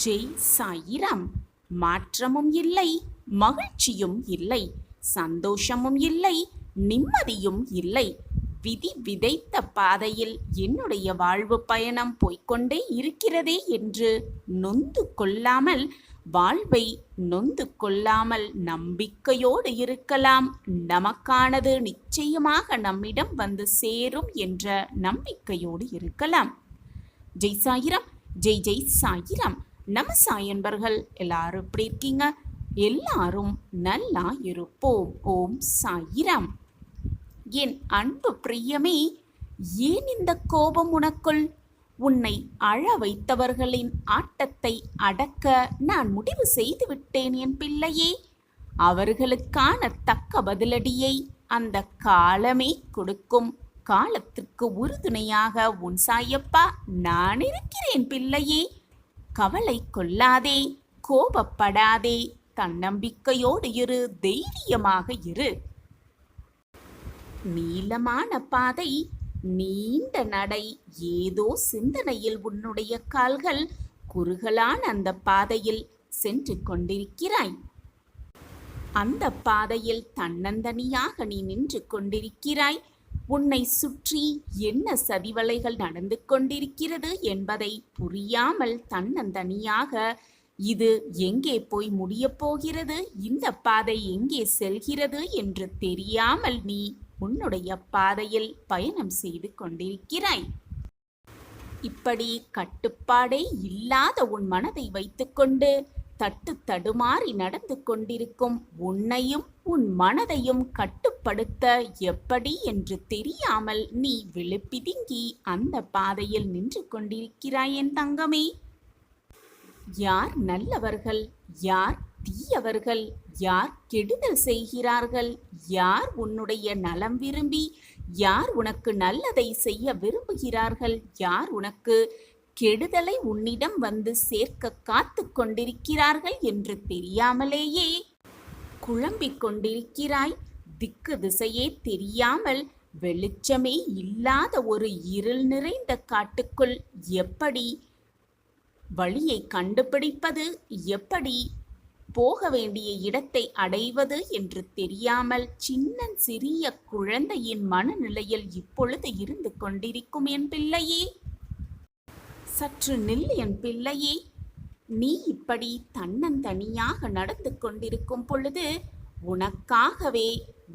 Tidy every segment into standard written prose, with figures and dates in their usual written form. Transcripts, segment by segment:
ஜெய் சாயிராம். மாற்றமும் இல்லை, மகிழ்ச்சியும் இல்லை, சந்தோஷமும் இல்லை, நிம்மதியும் இல்லை. விதி விதைத்த பாதையில் என்னுடைய வாழ்வு பயணம் போய்கொண்டே இருக்கிறதே என்று நொந்து கொள்ளாமல், வாழ்வை நொந்து கொள்ளாமல் நம்பிக்கையோடு இருக்கலாம். நமக்கானது நிச்சயமாக நம்மிடம் வந்து சேரும் என்ற நம்பிக்கையோடு இருக்கலாம். ஜெய் சாயிராம். ஜெய் ஜெய் சாயிராம். நம்ம சாயன்பர்கள் எல்லாரும் எப்படி இருக்கீங்க? எல்லாரும் நல்லா இருப்போம். ஓம் சாயிராம். என் அன்பு பிரியமே, ஏன் இந்த கோபம் உனக்குள்? உன்னை அழ வைத்தவர்களின் ஆட்டத்தை அடக்க நான் முடிவு செய்து விட்டேன் என் பிள்ளையே. அவர்களுக்கான தக்க பதிலடியை அந்த காலமே கொடுக்கும். காலத்திற்கு உறுதுணையாக உன் சாயப்பா நான் இருக்கிறேன் பிள்ளையே. கவலை கொள்ளாதே, கோபப்படாதே, தன்னம்பிக்கையோடு இரு, தைரியமாக இரு. நீளமான பாதை, நீண்ட நடை, ஏதோ சிந்தனையில் உன்னுடைய கால்கள் குறுகலான அந்த பாதையில் சென்று கொண்டிருக்கிறாய். அந்த பாதையில் தன்னந்தனியாக நீ நின்று கொண்டிருக்கிறாய். உன்னை சுற்றி என்ன சதிவலைகள் நடந்து கொண்டிருக்கிறது என்பதை புரியாமல் தன்னந்தனியாக இது எங்கே போய் முடியப் போகிறது, இந்த பாதை எங்கே செல்கிறது என்று தெரியாமல் நீ உன்னுடைய பாதையில் பயணம் செய்து கொண்டிருக்கிறாய். இப்படி கட்டுப்பாடே இல்லாத உன் மனதை வைத்துக்கொண்டு தட்டு தடுமாறி நடந்து கொண்டிருக்கும் உன்னையும் உன் மனதையும் கட்டுப்படுத்த எப்படி என்று தெரியாமல் நீ விழுப்பிதுங்கி அந்த பாதையில் நின்று கொண்டிருக்கிறாய் என் தங்கமே. யார் நல்லவர்கள், யார் தீயவர்கள், யார் கெடுதல் செய்கிறார்கள், யார் உன்னுடைய நலம் விரும்பி யார் உனக்கு நல்லதை செய்ய விரும்புகிறார்கள், யார் உனக்கு கெடுதலை உன்னிடம் வந்து சேர்க்க காத்து கொண்டிருக்கிறார்கள் என்று தெரியாமலேயே குழம்பிக் கொண்டிருக்கிறாய். திக்கு திசையே தெரியாமல் வெளிச்சமே இல்லாத ஒரு இருள் நிறைந்த காட்டுக்குள் எப்படி வழியை கண்டுபிடிப்பது, எப்படி போக வேண்டிய இடத்தை அடைவது என்று தெரியாமல் சின்ன சிறிய குழந்தையின் மனநிலையில் இப்பொழுது இருந்து கொண்டிருக்கும் என் பிள்ளையே. சற்று நில் என் பிள்ளையே. நீ இப்படி தன்னந்தனியாக நடந்து கொண்டிருக்கும் பொழுது உனக்காகவே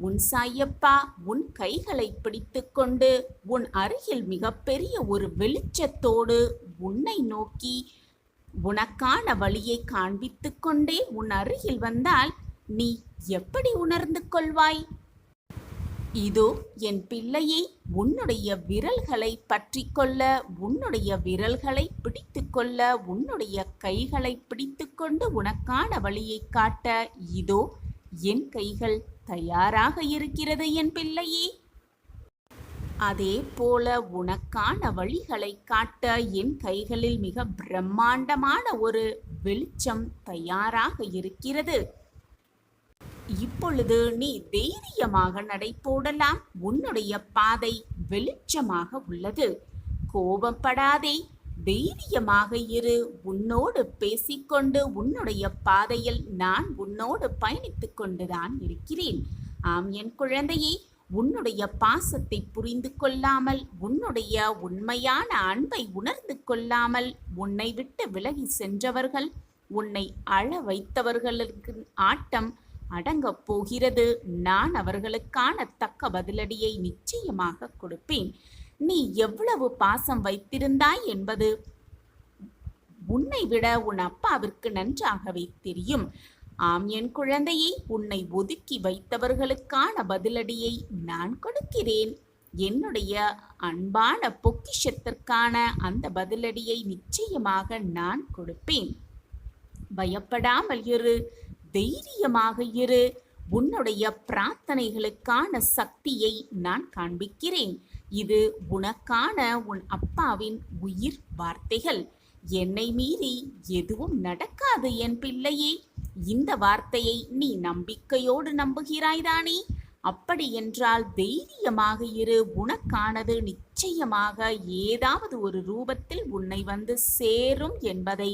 உன் சாயப்பா உன் கைகளை பிடித்து கொண்டு உன் அருகில் மிகப்பெரிய ஒரு வெளிச்சத்தோடு உன்னை நோக்கி உனக்கான வழியை காண்பித்து கொண்டே உன் அருகில் வந்தால் நீ எப்படி உணர்ந்து கொள்வாய்? இதோ என் பிள்ளையை, உன்னுடைய விரல்களை பற்றி கொள்ள, உன்னுடைய விரல்களை பிடித்து கொள்ள, உன்னுடைய கைகளை பிடித்து கொண்டு உனக்கான வழியை காட்ட இதோ என் கைகள் தயாராக இருக்கிறது என் பிள்ளையே. அதே போல உனக்கான வழிகளை காட்ட என் கைகளில் மிக பிரம்மாண்டமான ஒரு வெளிச்சம் தயாராக இருக்கிறது. இப்பொழுது நீ தைரியமாக நடை போடலாம். உன்னுடைய பாதை வெளிச்சமாக உள்ளது. கோபப்படாதே, தைரியமாக இரு. உன்னோடு பேசிக்கொண்டு உன்னுடைய பாதையில் நான் உன்னோடு பயணித்து கொண்டுதான் இருக்கிறேன். ஆம் என் குழந்தையே, உன்னுடைய பாசத்தை புரிந்து கொள்ளாமல், உன்னுடைய உண்மையான அன்பை உணர்ந்து கொள்ளாமல் உன்னை விட்டு விலகி சென்றவர்கள், உன்னை அழ வைத்தவர்களுக்கு ஆட்டம் அடங்கப் போகிறது. நான் அவர்களுக்கான தக்க பதிலடியை நிச்சயமாக கொடுப்பேன். நீ எவ்வளவு பாசம் வைத்திருந்தாய் என்பது உன்னை விட உன் அப்பாவிற்கு நன்றாகவே தெரியும். ஆம் என் குழந்தையை, உன்னை ஒதுக்கி வைத்தவர்களுக்கான பதிலடியை நான் கொடுக்கிறேன். என்னுடைய அன்பான பொக்கிஷத்திற்கான அந்த பதிலடியை நிச்சயமாக நான் கொடுப்பேன். பயப்படாமல் இரு, தைரியமாக இரு. உன்னுடைய பிரார்த்தனைகளுக்கான சக்தியை நான் காண்பிக்கிறேன். இது உனக்கான உன் அப்பாவின் உயிர் வார்த்தைகள். என்னை மீறி எதுவும் நடக்காது என் பிள்ளையே. இந்த வார்த்தையை நீ நம்பிக்கையோடு நம்புகிறாய்தானே? அப்படி என்றால் தைரியமாக இரு. உனக்கானது நிச்சயமாக ஏதாவது ஒரு ரூபத்தில் உன்னை வந்து சேரும் என்பதை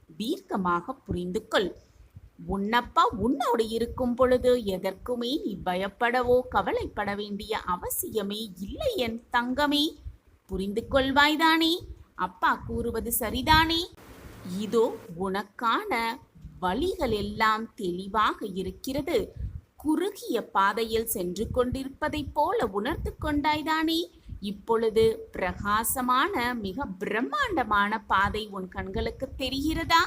தீர்க்கமாக புரிந்து கொள். உன்னப்பா உன்னோடு இருக்கும் பொழுது எதற்குமே நீ பயப்படவோ கவலைப்பட வேண்டிய அவசியமே இல்லை என் தங்கமே. புரிந்து கொள்வாய்தானே? அப்பா கூறுவது சரிதானே? இதோ உனக்கான வழிகள் எல்லாம் தெளிவாக இருக்கிறது. குறுகிய பாதையில் சென்று கொண்டிருப்பதைப் போல உணர்ந்து கொண்டாய்தானே? இப்பொழுது பிரகாசமான மிக பிரம்மாண்டமான பாதை உன் கண்களுக்கு தெரிகிறதா?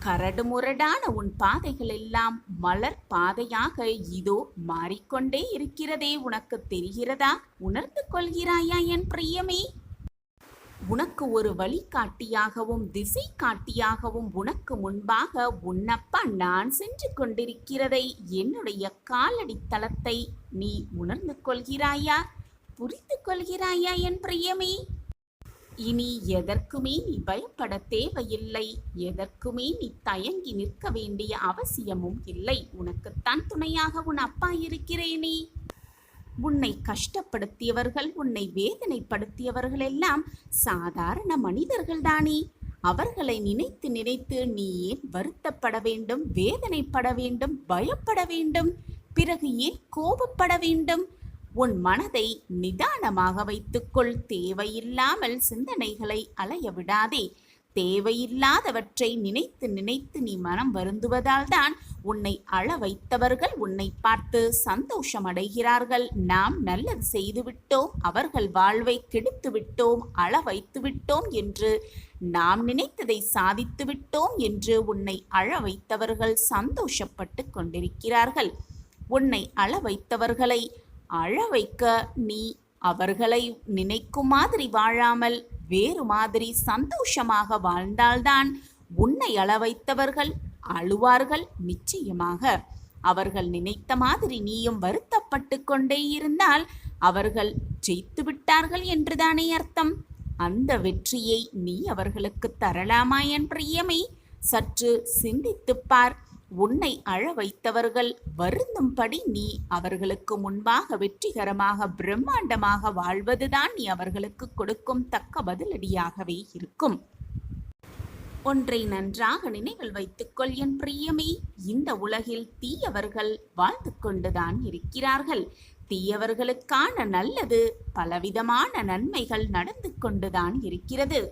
கரடு முரடான உன் பாதைகள் எல்லாம் மலர் பாதையாக இதோ மாறிக்கொண்டே இருக்கிறதே, உனக்கு தெரிகிறதா? உணர்ந்து கொள்கிறாயா என் பிரியமே? உனக்கு ஒரு வழிகாட்டியாகவும் திசை காட்டியாகவும் உனக்கு முன்பாக உன்னப்பா நான் சென்று கொண்டிருக்கிறதை, என்னுடைய காலடி தளத்தை நீ உணர்ந்து கொள்கிறாயா? புரிந்து கொள்கிறாயா என் பிரியமே? இனி எதற்குமே நீ பயப்பட தேவையில்லை. எதற்குமே நீ தயங்கி நிற்க வேண்டிய அவசியமும் இல்லை. உனக்குத்தான் துணையாக உன் அப்பா இருக்கிறேனே. உன்னை கஷ்டப்படுத்தியவர்கள், உன்னை வேதனைப்படுத்தியவர்கள் எல்லாம் சாதாரண மனிதர்கள்தானே. அவர்களை நினைத்து நினைத்து நீ ஏன் வருத்தப்பட வேண்டும், வேதனைப்பட வேண்டும், பயப்பட வேண்டும்? பிறகு ஏன் கோபப்பட வேண்டும்? உன் மனதை நிதானமாக வைத்துக்கொள். தேவையில்லாமல் சிந்தனைகளை அலைய விடாதே. தேவையில்லாதவற்றை நினைத்து நினைத்து நீ மனம் வருந்துவதால் தான் உன்னை அழ வைத்தவர்கள் உன்னை பார்த்து சந்தோஷம் அடைகிறார்கள். நாம் நல்லது செய்துவிட்டோம், அவர்கள் வாழ்வை கெடுத்து விட்டோம், அழ வைத்து விட்டோம் என்று, நாம் நினைத்ததை சாதித்து விட்டோம் என்று உன்னை அழ வைத்தவர்கள் சந்தோஷப்பட்டு கொண்டிருக்கிறார்கள். உன்னை அழ வைத்தவர்களை அழ வைக்க நீ அவர்களை நினைக்கும் மாதிரி வாழாமல் வேறு மாதிரி சந்தோஷமாக வாழ்ந்தால்தான் உன்னை அழ வைத்தவர்கள் அழுவார்கள் நிச்சயமாக. அவர்கள் நினைத்த மாதிரி நீயும் வருத்தப்பட்டு கொண்டே இருந்தால் அவர்கள் ஜெயித்து விட்டார்கள் என்றுதானே அர்த்தம். அந்த வெற்றியை நீ அவர்களுக்கு தரலாமா என் பிரியமே? சற்று சிந்தித்துப்பார். உன்னை அழ வைத்தவர்கள் வருந்தும்படி நீ அவர்களுக்கு முன்பாக வெற்றிகரமாக பிரம்மாண்டமாக வாழ்வதுதான் நீ அவர்களுக்கு கொடுக்கும் தக்க பதிலடியாகவே இருக்கும். ஒன்றை நன்றாக நினைவில் வைத்துக்கொள் என் பிரியமே. இந்த உலகில் தீயவர்கள் வாழ்ந்து கொண்டுதான் இருக்கிறார்கள். தீயவர்களுக்கான நல்லது பலவிதமான நன்மைகள் நடந்து கொண்டுதான் இருக்கிறது.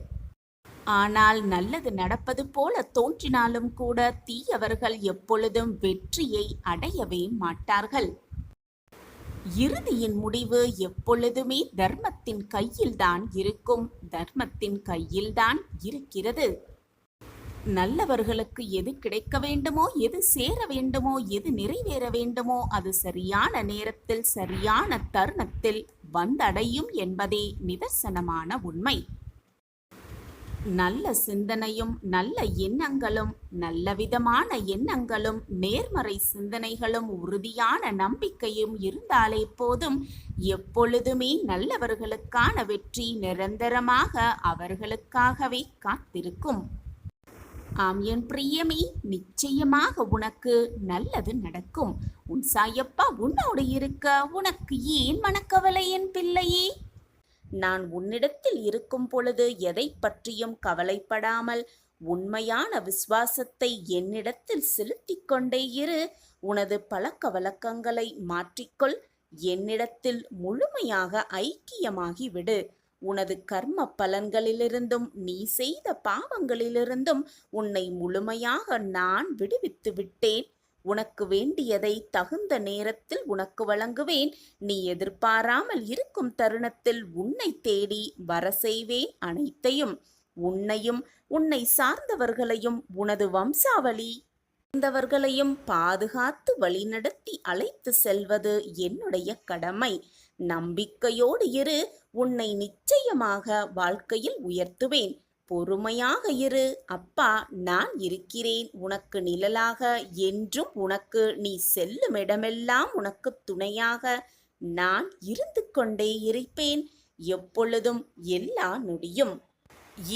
ஆனால் நல்லது நடப்பது போல தோன்றினாலும் கூட தீயவர்கள் எப்பொழுதும் வெற்றியை அடையவே மாட்டார்கள். இறுதியின் முடிவு எப்பொழுதுமே தர்மத்தின் கையில்தான் இருக்கும். தர்மத்தின் கையில்தான் இருக்கிறது. நல்லவர்களுக்கு எது கிடைக்க வேண்டுமோ, எது சேர வேண்டுமோ, எது நிறைவேற வேண்டுமோ அது சரியான நேரத்தில் சரியான தருணத்தில் வந்தடையும் என்பதே நிதர்சனமான உண்மை. நல்ல சிந்தனையும் நல்ல எண்ணங்களும் நல்லவிதமான எண்ணங்களும் நேர்மறை சிந்தனைகளும் உறுதியான நம்பிக்கையும் இருந்தாலே போதும். எப்பொழுதுமே நல்லவர்களுக்கான வெற்றி நிரந்தரமாக அவர்களுக்காகவே காத்திருக்கும். ஆம் என் பிரியமே, நிச்சயமாக உனக்கு நல்லது நடக்கும். உன் சாயப்பா உன்னோடு இருக்க உனக்கு ஏன் மனக்கவலை என் பிள்ளையே? நான் உன்னிடத்தில் இருக்கும் பொழுது எதை பற்றியும் கவலைப்படாமல் உண்மையான விசுவாசத்தை என்னிடத்தில் செலுத்திக் கொண்டே இரு. உனது பழக்க வழக்கங்களை மாற்றிக்கொள். என்னிடத்தில் முழுமையாக ஐக்கியமாகி விடு. உனது கர்ம பலன்களிலிருந்தும் நீ செய்த பாவங்களிலிருந்தும் உன்னை முழுமையாக நான் விடுவித்து விட்டேன். உனக்கு வேண்டியதை தகுந்த நேரத்தில் உனக்கு வழங்குவேன். நீ எதிர்பாராமல் இருக்கும் தருணத்தில் உன்னை தேடி வர செய்வேன் அனைத்தையும். உன்னையும் உன்னை சார்ந்தவர்களையும் உனது வம்சாவளி சேர்ந்தவர்களையும் பாதுகாத்து வழிநடத்தி அழைத்து செல்வது என்னுடைய கடமை. நம்பிக்கையோடு இரு. உன்னை நிச்சயமாக வாழ்க்கையில் உயர்த்துவேன். பொறுமையாக இரு. அப்பா நான் இருக்கிறேன் உனக்கு நிழலாக. என்றும் உனக்கு நீ செல்லும் இடமெல்லாம் உனக்கு துணையாக நான் இருந்து கொண்டே இருப்பேன். எப்பொழுதும் எல்லா நொடியும்.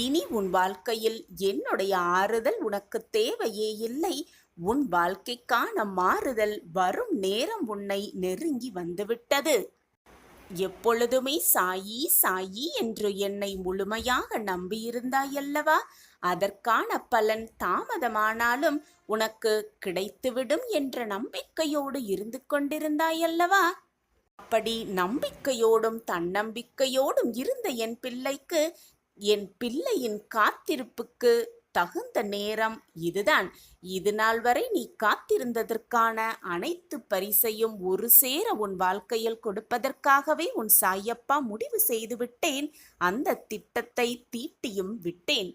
இனி உன் வாழ்க்கையில் என்னுடைய ஆறுதல் உனக்கு தேவையே இல்லை. உன் வாழ்க்கைக்கான மாறுதல் வரும் நேரம் உன்னை நெருங்கி வந்துவிட்டது. எப்பொழுதுமே சாயி சாயி என்று என்னை முழுமையாக நம்பியிருந்தாயல்லவா? அதற்கான பலன் தாமதமானாலும் உனக்கு கிடைத்துவிடும் என்ற நம்பிக்கையோடு இருந்து கொண்டிருந்தாயல்லவா? அப்படி நம்பிக்கையோடும் தன்னம்பிக்கையோடும் இருந்த என் பிள்ளைக்கு, என் பிள்ளையின் காத்திருப்புக்கு தகுந்த நேரம் இதுதான். இது நாள் வரை நீ காத்திருந்ததற்கான அனைத்து பரிசையும் ஒரு சேர உன் வாழ்க்கையில் கொடுப்பதற்காகவே உன் சாயப்பா முடிவு செய்து விட்டேன். அந்த திட்டத்தை தீட்டியும் விட்டேன்.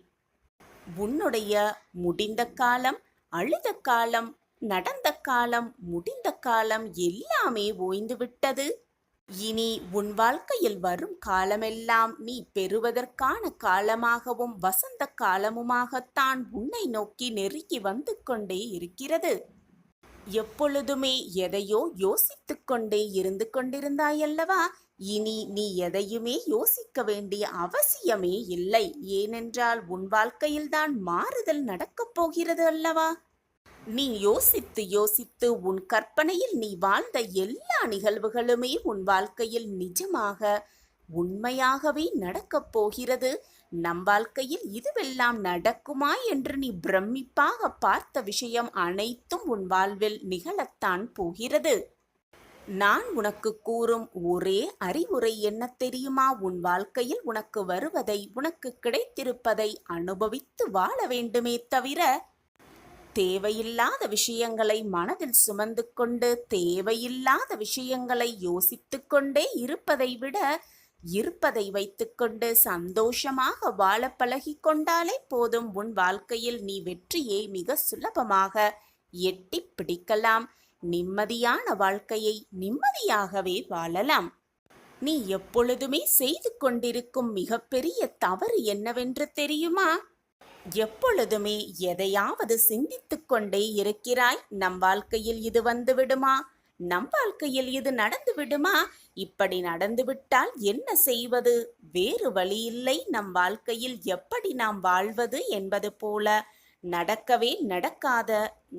உன்னுடைய முடிந்த காலம், அழுத காலம், நடந்த காலம், முடிந்த காலம் எல்லாமே ஓய்ந்து விட்டது. இனி உன் வாழ்க்கையில் வரும் காலமெல்லாம் நீ பெறுவதற்கான காலமாகவும் வசந்த காலமுமாகத்தான் உன்னை நோக்கி நெருங்கி வந்து கொண்டே இருக்கிறது. எப்பொழுதுமே எதையோ யோசித்துக் கொண்டே இருந்து கொண்டிருந்தாயல்லவா? இனி நீ எதையுமே யோசிக்க வேண்டிய அவசியமே இல்லை. ஏனென்றால் உன் வாழ்க்கையில்தான் மாறுதல் நடக்கப் போகிறது அல்லவா? நீ யோசித்து யோசித்து உன் கற்பனையில் நீ வாழ்ந்த எல்லா நிகழ்வுகளுமே உன் வாழ்க்கையில் நிஜமாக உண்மையாகவே நடக்கப் போகிறது. நம் வாழ்க்கையில் இதுவெல்லாம் நடக்குமா என்று நீ பிரமிப்பாக பார்த்த விஷயம் அனைத்தும் உன் வாழ்வில் நிகழத்தான் போகிறது. நான் உனக்கு கூறும் ஒரே அறிவுரை என்ன தெரியுமா? உன் வாழ்க்கையில் உனக்கு வருவதை, உனக்கு கிடைத்திருப்பதை அனுபவித்து வாழ வேண்டுமே தவிர தேவையில்லாத விஷயங்களை மனதில் சுமந்து கொண்டு தேவையில்லாத விஷயங்களை யோசித்து கொண்டே இருப்பதை விட, இருப்பதை வைத்துக்கொண்டு சந்தோஷமாக வாழ பழகி கொண்டாலே போதும். உன் வாழ்க்கையில் நீ வெற்றியை மிக சுலபமாக எட்டி பிடிக்கலாம். நிம்மதியான வாழ்க்கையை நிம்மதியாகவே வாழலாம். நீ எப்பொழுதுமே செய்து கொண்டிருக்கும் மிகப்பெரிய தவறு என்னவென்று தெரியுமா? எப்பொழுதுமே எதையாவது சிந்தித்துக் கொண்டே இருக்கிறாய். நம் வாழ்க்கையில் இது வந்து விடுமா? நம் வாழ்க்கையில் இது நடந்து விடுமா? இப்படி நடந்துவிட்டால் என்ன செய்வது? வேறு வழியில்லை. நம் வாழ்க்கையில் எப்படி நாம் வாழ்வது என்பது போல நடக்கவே நடக்காத,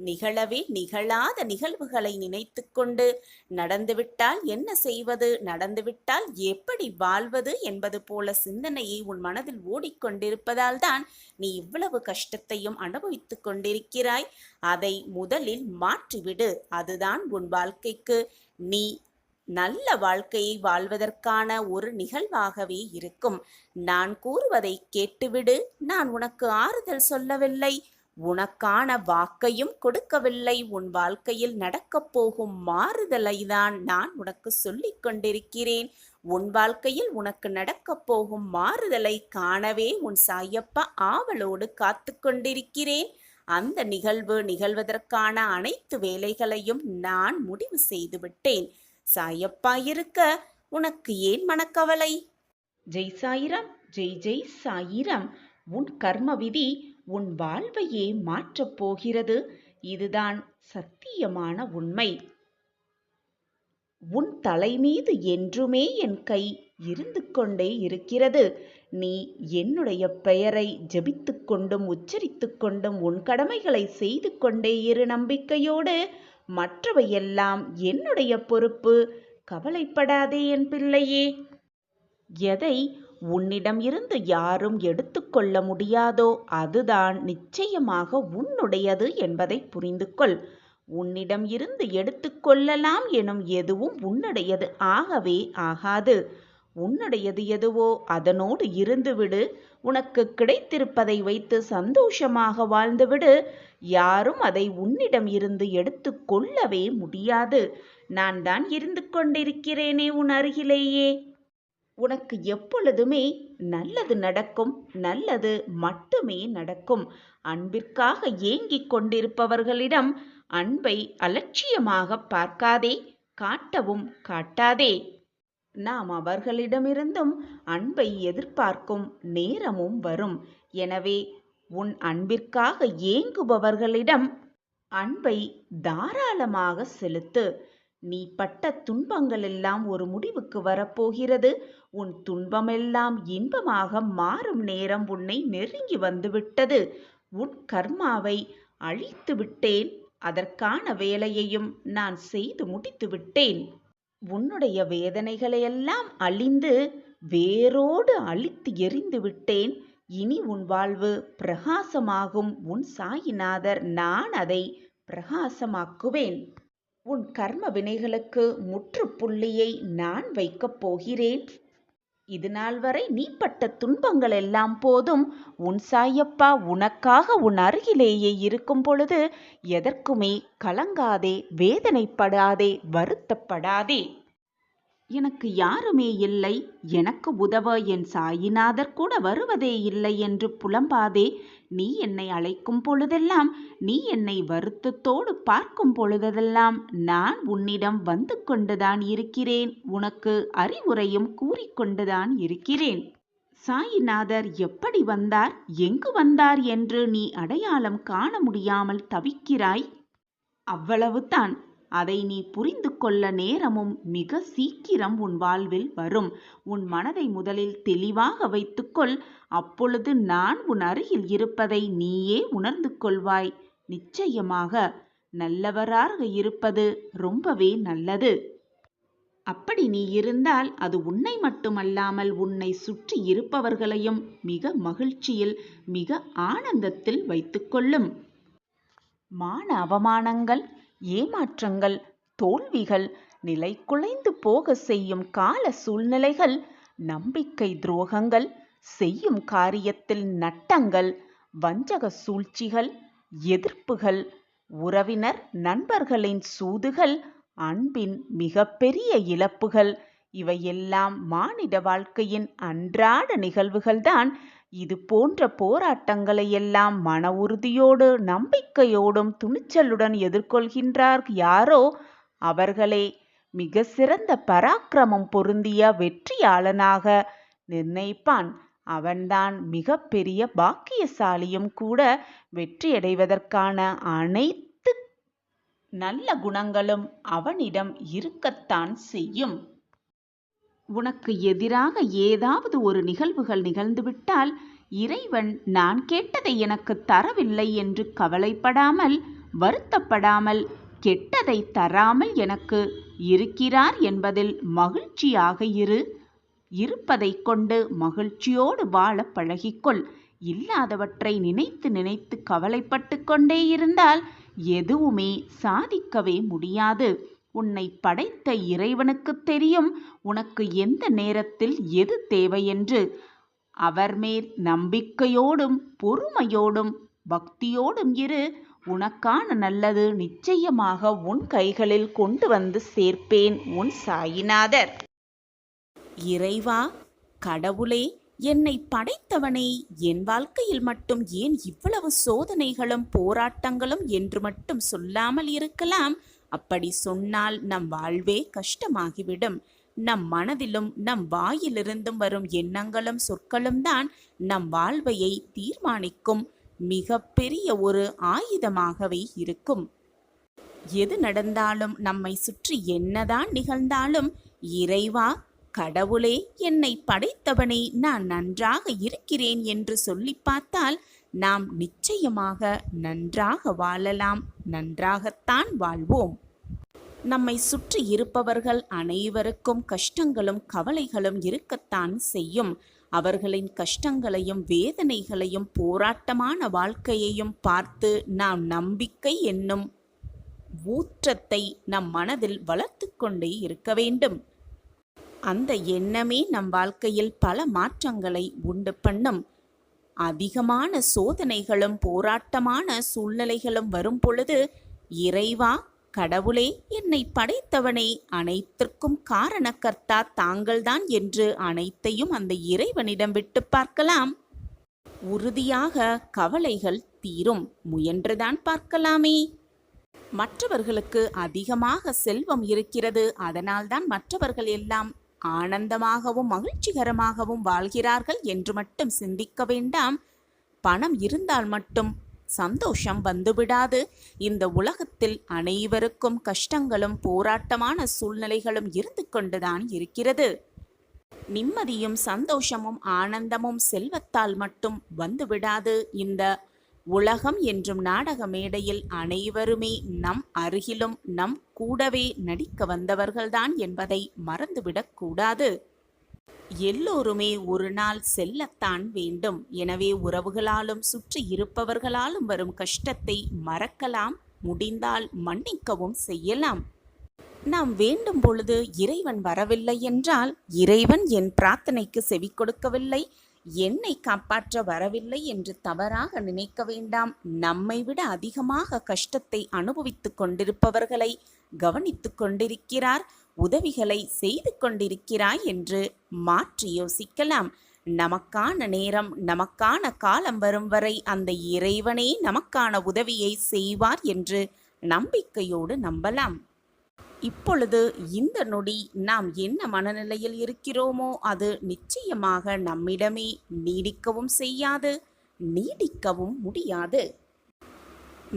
நிகழவே நிகழாத நிகழ்வுகளை நினைத்து கொண்டு நடந்துவிட்டால் என்ன செய்வது, நடந்துவிட்டால் எப்படி வாழ்வது என்பது போல சிந்தனையை உன் மனதில் ஓடிக்கொண்டிருப்பதால் தான் நீ இவ்வளவு கஷ்டத்தையும் அனுபவித்துக் கொண்டிருக்கிறாய். அதை முதலில் மாற்றிவிடு. அதுதான் உன் வாழ்க்கைக்கு நீ நல்ல வாழ்க்கையை வாழ்வதற்கான ஒரு நிகழ்வாகவே இருக்கும். நான் கூறுவதை கேட்டுவிடு. நான் உனக்கு ஆறுதல் சொல்லவில்லை, உனக்கான வாக்கையும் கொடுக்கவில்லை. உன் வாழ்க்கையில் நடக்கப் போகும் மாறுதலை தான் நான் உனக்கு சொல்லிக் கொண்டிருக்கிறேன். உன் வாழ்க்கையில் உனக்கு நடக்கப் போகும் மாறுதலை காணவே உன் சாயப்பா ஆவலோடு காத்து கொண்டிருக்கிறேன். அந்த நிகழ்வு நிகழ்வதற்கான அனைத்து வேலைகளையும் நான் முடிவு செய்து விட்டேன். சாயப்பா இருக்க உனக்கு ஏன் மனக்கவலை? ஜெய் சாயிராம், ஜெய் ஜெய் சாயிராம். உன் கர்ம விதி உன் வாழ்வையே மாற்றப் போகிறது. இதுதான் சத்தியமான உண்மை. உன் தலை மீது என்றுமே என் கை இருந்து கொண்டே இருக்கிறது. நீ என்னுடைய பெயரை ஜபித்து கொண்டும் உச்சரித்து கொண்டும் உன் கடமைகளை செய்து கொண்டே இரு நம்பிக்கையோடு. மற்றவையெல்லாம் என்னுடைய பொறுப்பு. கவலைப்படாதே என் பிள்ளையே. எதை உன்னிடம் இருந்து யாரும் எடுத்துக்கொள்ள முடியாதோ அதுதான் நிச்சயமாக உன்னுடையது என்பதை புரிந்து கொள். உன்னிடம் இருந்து எடுத்துக்கொள்ளலாம் எனும் எதுவும் உன்னுடையது ஆகவே ஆகாது. உன்னுடையது எதுவோ அதனோடு இருந்துவிடு. உனக்கு கிடைத்திருப்பதை வைத்து சந்தோஷமாக வாழ்ந்துவிடு. யாரும் அதை உன்னிடம் இருந்து எடுத்து கொள்ளவே முடியாது. நான் தான் இருந்து கொண்டிருக்கிறேனே உன் அருகிலேயே. உனக்கு எப்பொழுதுமே நல்லது நடக்கும், நல்லது மட்டுமே நடக்கும். அன்பிற்காக ஏங்கிக் கொண்டிருப்பவர்களிடம் அன்பை அலட்சியமாக பார்க்காதே, காட்டவும் காட்டாதே. நாம் அவர்களிடமிருந்தும் அன்பை எதிர்பார்க்கும் நேரமும் வரும். எனவே உன் அன்பிற்காக ஏங்குபவர்களிடம் அன்பை தாராளமாக செலுத்து. நீ பட்ட துன்பங்களெல்லாம் ஒரு முடிவுக்கு வரப்போகிறது. உன் துன்பமெல்லாம் இன்பமாக மாறும் நேரம் உன்னை நெருங்கி வந்துவிட்டது. உன் கர்மாவை அழித்து விட்டேன். அதற்கான வேலையையும் நான் செய்து முடித்து விட்டேன். உன்னுடைய வேதனைகளையெல்லாம் அழிந்து வேரோடு அழித்து எறிந்து விட்டேன். இனி உன் வாழ்வு பிரகாசமாகும். உன் சாயிநாதர் நான் அதை பிரகாசமாக்குவேன். உன் கர்ம வினைகளுக்கு முற்றுப்புள்ளியை நான் வைக்கப் போகிறேன். இது நாள் வரை நீ பட்ட துன்பங்கள் எல்லாம் போதும். உன் சாயப்பா உனக்காக உன் அருகிலேயே இருக்கும் பொழுது எதற்குமே கலங்காதே, வேதனைப்படாதே, வருத்தப்படாதே. எனக்கு யாருமே இல்லை, எனக்கு உதவ என் சாயிநாதர் கூட வருவதே இல்லை என்று புலம்பாதே. நீ என்னை அழைக்கும் பொழுதெல்லாம், நீ என்னை வருத்தத்தோடு பார்க்கும் பொழுதெல்லாம் நான் உன்னிடம் வந்து கொண்டுதான் இருக்கிறேன். உனக்கு அறிவுரையும் கூறிக்கொண்டுதான் இருக்கிறேன். சாயிநாதர் எப்படி வந்தார், எங்கு வந்தார் என்று நீ அடையாளம் காண முடியாமல் தவிக்கிறாய். அவ்வளவுதான். அதை நீ புரிந்து கொள்ள நேரமும் மிக சீக்கிரம் உன் வாழ்வில் வரும். உன் மனதை முதலில் தெளிவாக வைத்துக்கொள். அப்பொழுது நான் உன் அருகில் இருப்பதை நீயே உணர்ந்து கொள்வாய். நிச்சயமாக நல்லவராக இருப்பது ரொம்பவே நல்லது. அப்படி நீ இருந்தால் அது உன்னை மட்டுமல்லாமல் உன்னை சுற்றி இருப்பவர்களையும் மிக மகிழ்ச்சியில், மிக ஆனந்தத்தில் வைத்துக்கொள்ளும். மான அவமானங்கள், ஏமாற்றங்கள், தோல்விகள், நிலை குலைந்து போக செய்யும் கால சூழ்நிலைகள், நம்பிக்கை துரோகங்கள், செய்யும் காரியத்தில் நட்டங்கள், வஞ்சக சூழ்ச்சிகள், எதிர்ப்புகள், உறவினர் நண்பர்களின் சூதுகள், அன்பின் மிகப்பெரிய இழப்புகள், இவையெல்லாம் மானிட வாழ்க்கையின் அன்றாட நிகழ்வுகள்தான். இது போன்ற போராட்டங்களை எல்லாம் மன உறுதியோடு, நம்பிக்கையோடும், துணிச்சலுடன் எதிர்கொள்கின்றார் யாரோ அவர்களே மிக சிறந்த பராக்கிரமம் பொருந்திய வெற்றியாளனாக நிர்ணயிப்பான். அவன்தான் மிக பெரிய பாக்கியசாலியும் கூட. வெற்றியடைவதற்கான அனைத்து நல்ல குணங்களும் அவனிடம் இருக்கத்தான் செய்யும். உனக்கு எதிராக ஏதாவது ஒரு நிகழ்வுகள் நிகழ்ந்துவிட்டால் இறைவன் நான் கேட்டதை எனக்கு தரவில்லை என்று கவலைப்படாமல், வருத்தப்படாமல், கெட்டதை தராமல் எனக்கு இருக்கிறார் என்பதில் மகிழ்ச்சியாக இரு. இருப்பதை கொண்டு மகிழ்ச்சியோடு வாழ பழகிக்கொள். இல்லாதவற்றை நினைத்து நினைத்து கவலைப்பட்டு கொண்டே இருந்தால் எதுவுமே சாதிக்கவே முடியாது. உன்னை படைத்த இறைவனுக்கு தெரியும் உனக்கு எந்த நேரத்தில் எது தேவையென்று. அவர் மேல் நம்பிக்கையோடும், பொறுமையோடும், பக்தியோடும் இரு. உனக்கான நல்லது நிச்சயமாக உன் கைகளில் கொண்டு வந்து சேர்ப்பேன் உன் சாயிநாதர். இறைவா, கடவுளே, என்னை படைத்தவனே, என் வாழ்க்கையில் மட்டும் ஏன் இவ்வளவு சோதனைகளும் போராட்டங்களும் என்று மட்டும் சொல்லாமல் இருக்கலாம்? அப்படி சொன்னால் நம் வாழ்வே கஷ்டமாகிவிடும். நம் மனதிலும் நம் வாயிலிருந்தும் வரும் எண்ணங்களும் சொற்களும் தான் நம் வாழ்வையை தீர்மானிக்கும் மிக பெரிய ஒரு ஆயுதமாகவே இருக்கும். எது நடந்தாலும், நம்மை சுற்றி என்னதான் நிகழ்ந்தாலும், இறைவா, கடவுளே, என்னை படைத்தவனே, நான் நன்றாக இருக்கிறேன் என்று சொல்லி பார்த்தால் நாம் நிச்சயமாக நன்றாக வாழலாம், நன்றாகத்தான் வாழ்வோம். நம்மை சுற்றி இருப்பவர்கள் அனைவருக்கும் கஷ்டங்களும் கவலைகளும் இருக்கத்தான் செய்யும். அவர்களின் கஷ்டங்களையும் வேதனைகளையும் போராட்டமான வாழ்க்கையையும் பார்த்து நாம் நம்பிக்கை என்னும் ஊற்றத்தை நம் மனதில் வளர்த்து கொண்டே இருக்க வேண்டும். அந்த எண்ணமே நம் வாழ்க்கையில் பல மாற்றங்களை உண்டு பண்ணும். அதிகமான சோதனைகளும் போராட்டமான சூழ்நிலைகளும் வரும் பொழுது, இறைவா, கடவுளே, என்னை படைத்தவனே, அனைத்திற்கும் காரணக்கர்த்தா தாங்கள்தான் என்று அனைத்தையும் அந்த இறைவனிடம் விட்டு பார்க்கலாம். உறுதியாக கவலைகள் தீரும். முயன்றுதான் பார்க்கலாமே. மற்றவர்களுக்கு அதிகமாக செல்வம் இருக்கிறது, அதனால்தான் மற்றவர்கள் எல்லாம் ஆனந்தமாகவும் மகிழ்ச்சிகரமாகவும் வாழ்கிறார்கள் என்று மட்டும் சிந்திக்க வேண்டாம். பணம் இருந்தால் மட்டும் சந்தோஷம் வந்துவிடாது. இந்த உலகத்தில் அனைவருக்கும் கஷ்டங்களும் போராட்டமான சூழ்நிலைகளும் இருந்து கொண்டுதான் இருக்கிறது. நிம்மதியும் சந்தோஷமும் ஆனந்தமும் செல்வத்தால் மட்டும் வந்துவிடாது. இந்த உலகம் என்றும் நாடக மேடையில் அனைவருமே நம் அருகிலும் நம் கூடவே நடிக்க வந்தவர்கள்தான் என்பதை மறந்துவிடக் கூடாது. எல்லோருமே ஒரு நாள் செல்லத்தான் வேண்டும். எனவே உறவுகளாலும் சுற்றி இருப்பவர்களாலும் வரும் கஷ்டத்தை மறக்கலாம், முடிந்தால் மன்னிக்கவும் செய்யலாம். நாம் வேண்டும் பொழுது இறைவன் வரவில்லை என்றால், இறைவன் என் பிரார்த்தனைக்கு செவி கொடுக்கவில்லை, என்னை காப்பாற்ற வரவில்லை என்று தவறாக நினைக்க வேண்டாம். நம்மை விட அதிகமாக கஷ்டத்தை அனுபவித்துக் கொண்டிருப்பவர்களை கவனித்துக் கொண்டிருக்கிறார், உதவிகளை செய்து கொண்டிருக்கிறாய் என்று மாற்றி யோசிக்கலாம். நமக்கான நேரம், நமக்கான காலம் வரும் வரை அந்த இறைவனே நமக்கான உதவியை செய்வார் என்று நம்பிக்கையோடு நம்பலாம். இப்பொழுது இந்த நொடி நாம் என்ன மனநிலையில் இருக்கிறோமோ அது நிச்சயமாக நம்மிடமே நீடிக்கவும் செய்யாது, நீடிக்கவும் முடியாது.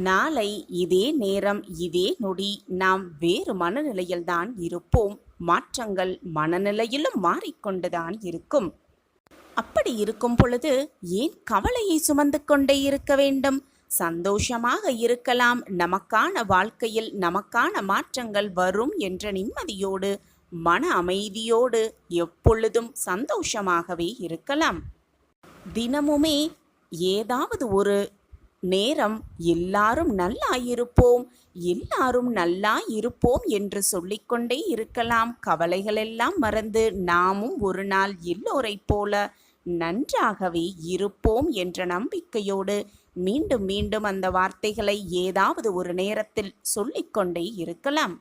நாளை இதே நேரம் இதே நொடி நாம் வேறு மனநிலையில்தான் இருப்போம். மாற்றங்கள் மனநிலையிலும் மாறிக்கொண்டுதான் இருக்கும். அப்படி இருக்கும் பொழுது ஏன் கவலையை சுமந்து கொண்டே இருக்க வேண்டும்? சந்தோஷமாக இருக்கலாம். நமக்கான வாழ்க்கையில் நமக்கான மாற்றங்கள் வரும் என்ற நிம்மதியோடு, மன அமைதியோடு எப்பொழுதும் சந்தோஷமாகவே இருக்கலாம். தினமுமே ஏதாவது ஒரு நேரம் எல்லாரும் நல்லா இருப்போம், எல்லாரும் நல்லா இருப்போம் என்று சொல்லிக்கொண்டே இருக்கலாம். கவலைகளெல்லாம் மறந்து நாமும் ஒரு நாள் எல்லோரைப் போல நன்றாகவே இருப்போம் என்ற நம்பிக்கையோடு மீண்டும் மீண்டும் அந்த வார்த்தைகளை ஏதாவது ஒரு நேரத்தில் சொல்லிக்கொண்டே இருக்கலாம்.